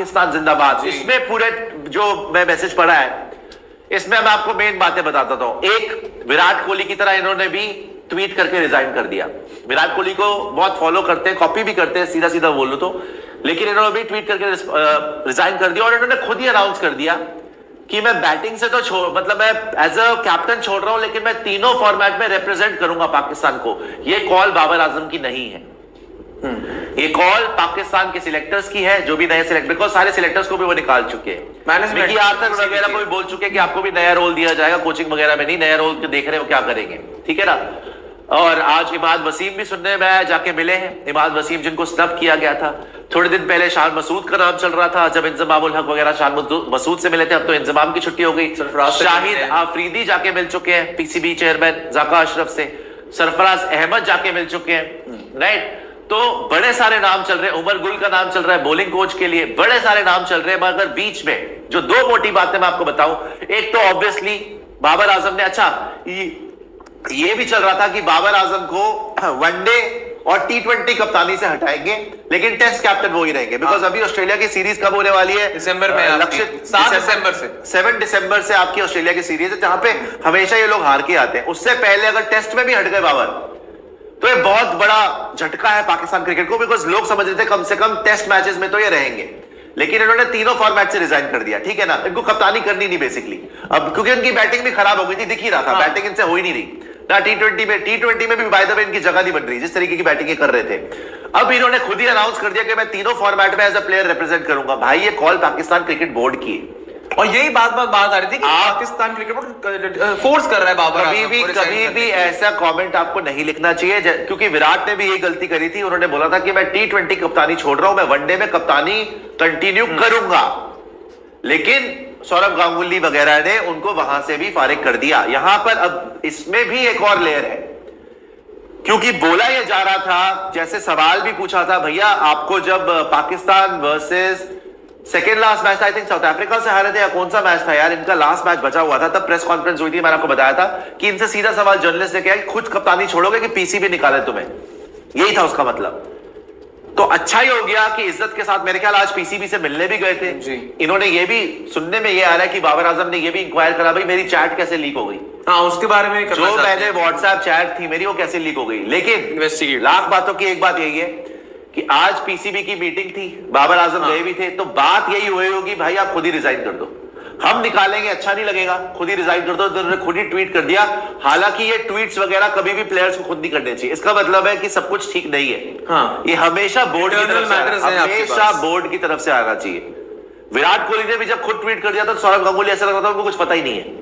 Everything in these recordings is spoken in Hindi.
पाकिस्तान जिंदाबाद, इसमें पूरे जो मैं मैसेज पढ़ा है इसमें मैं आपको मेन बातें बताता हूं। एक, विराट कोहली की तरह इन्होंने भी ट्वीट करके रिजाइन कर दिया। विराट कोहली को बहुत फॉलो करते हैं, कॉपी भी करते हैं, सीधा सीधा बोलूं तो, लेकिन इन्होंने भी ट्वीट करके रिजाइन कर दिया और इन्होंने खुद ही अनाउंस कर दिया कि मैं बैटिंग से तो छोड़, मतलब मैं एज अ कैप्टन छोड़ रहा हूं, लेकिन मैं तीनों फॉर्मेट में रिप्रेजेंट करूंगा पाकिस्तान को। यह कॉल बाबर आजम की नहीं है, ये कॉल पाकिस्तान के सिलेक्टर्स की है, जो भी नए सिलेक्ट, बिकॉज सारे सिलेक्टर्स को भी वो निकाल चुके हैं, मैनेजमेंट आर्थिक वगैरह को भी बोल चुके हैं कि आपको भी नया रोल दिया जाएगा, कोचिंग वगैरह में नहीं, नया रोल देख रहे हो क्या करेंगे, ठीक है ना। और आज इमाद वसीम भी सुनने में जाके मिले हैं, इमाद वसीम जिनको स्नब किया गया था। थोड़े दिन पहले शान मसूद का नाम चल रहा था, जब इंजमामुल हक वगैरह शान मसूद से मिले थे, अब तो इंजमाम की छुट्टी हो गई। शाहिद आफरीदी जाके मिल चुके हैं पीसीबी चेयरमैन जाका अशरफ से, सरफराज अहमद जाके मिल चुके हैं, राइट। तो बड़े सारे नाम चल रहे हैं, उमर गुल का नाम चल रहा है बॉलिंग कोच के लिए, बड़े सारे नाम चल रहे हैं। मगर बीच में जो दो मोटी बातें मैं आपको बताऊं, एक तो ऑब्वियसली बाबर आजम ने, अच्छा ये भी चल रहा था कि बाबर आजम को वनडे और टी20 कप्तानी से हटाएंगे, लेकिन टेस्ट कैप्टन वो ही रहेंगे, बिकॉज अभी ऑस्ट्रेलिया की सीरीज कब होने वाली है? दिसंबर में, लक्षित 7 दिसंबर से 7 दिसंबर से आपकी ऑस्ट्रेलिया की सीरीज है, जहां पे हमेशा ये लोग हार के आते हैं। उससे पहले अगर टेस्ट में भी हट गए बाबर, तो ये बहुत बड़ा झटका है पाकिस्तान क्रिकेट को, बिकॉज लोग समझ रहे थे कम से कम टेस्ट मैचेस में तो ये रहेंगे, लेकिन इन्होंने तीनों फॉर्मेट से रिजाइन कर दिया, ठीक है ना। इनको कप्तानी करनी नहीं बेसिकली, अब क्योंकि उनकी बैटिंग भी खराब हो गई थी, दिख ही रहा था, बैटिंग इनसे हो ही नहीं रही ना। टी20 में भी बाय द वे इनकी जगह नहीं बन रही, जिस तरीके की बैटिंग कर रहे थे। अब इन्होंने खुद ही अनाउंस कर दिया कि मैं तीनों फॉर्मेट में एज अ प्लेयर रिप्रेजेंट करूंगा। भाई ये कॉल पाकिस्तान क्रिकेट बोर्ड की है, और यही बात आ रही थी कि पाकिस्तान क्रिकेट बोर्ड फोर्स कर रहा है बाबर। कभी भी ऐसा कमेंट आपको नहीं लिखना चाहिए, क्योंकि विराट ने भी यही गलती करी थी। उन्होंने बोला था कि मैं टी20 कप्तानी छोड़ रहा हूं, मैं वनडे में कप्तानी कंटिन्यू करूंगा, लेकिन सौरभ गांगुली वगैरह ने उनको वहां से भी फारिग कर दिया। यहां पर अब इसमें भी एक और लेयर है, क्योंकि बोला यह जा रहा था, जैसे सवाल भी पूछा था, भैया आपको जब Pakistan versus second last match था, आई थिंक साउथ अफ्रीका से हारे थे, या कौन सा मैच था यार, इनका लास्ट मैच बचा हुआ था, तब प्रेस कॉन्फ्रेंस हुई थी, मैंने आपको बताया था कि इनसे सीधा सवाल जर्नलिस्ट ने किया कि खुद कप्तानी छोड़ोगे कि पीसीबी निकाले तुम्हें, यही था उसका मतलब। तो अच्छा ही हो गया कि इज्जत के साथ, मेरे ख्याल आज पीसीबी से मिलने भी गए थे जी। इन्होंने ये भी सुनने में ये आ रहा है कि बाबर आजम ने ये भी इंक्वायर करा, भाई मेरी चैट कैसे लीक हो गई, हाँ उसके बारे में जो मैंने व्हाट्सएप चैट थी मेरी वो कैसे लीक हो गई। लेकिन लाख बातों की एक बात यही है कि आज पीसीबी की मीटिंग थी, बाबर आजम गए भी थे, तो बात यही हुई होगी भाई आप खुद ही रिजाइन कर दो, हम निकालेंगे, अच्छा नहीं लगेगा, खुद ही रिजाइन कर दो। तो उन्होंने खुद ही ट्वीट कर दिया। हालांकि ये ट्वीट्स वगैरह कभी भी प्लेयर्स को खुद नहीं करने चाहिए, इसका मतलब है कि सब कुछ ठीक नहीं है, हाँ। ये हमेशा बोर्ड की तरफ से, हमेशा बोर्ड की तरफ से आना चाहिए। विराट कोहली ने भी जब खुद ट्वीट कर दिया था, सौरभ गांगुली ऐसा लग रहा था उनको कुछ पता ही नहीं है।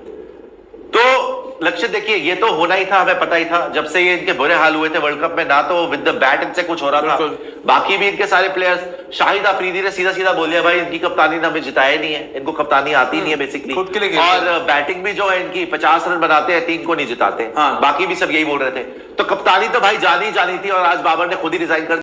तो लक्ष्य देखिए, ये तो होना ही था, हमें पता ही था, जब से ये इनके बुरे हाल हुए थे वर्ल्ड कप में, ना तो विद द बैट इनसे कुछ हो रहा था, बाकी भी इनके सारे प्लेयर्स, शाहिद आफरीदी ने सीधा सीधा बोल दिया भाई इनकी कप्तानी ने हमें जिताया नहीं है, इनको कप्तानी आती नहीं है बेसिकली, और बैटिंग भी जो है इनकी 50 रन बनाते हैं, 3 को नहीं जिताते, बाकी भी सब यही बोल रहे थे। तो कप्तानी तो भाई जानी थी, और आज बाबर ने खुद ही रिजाइन कर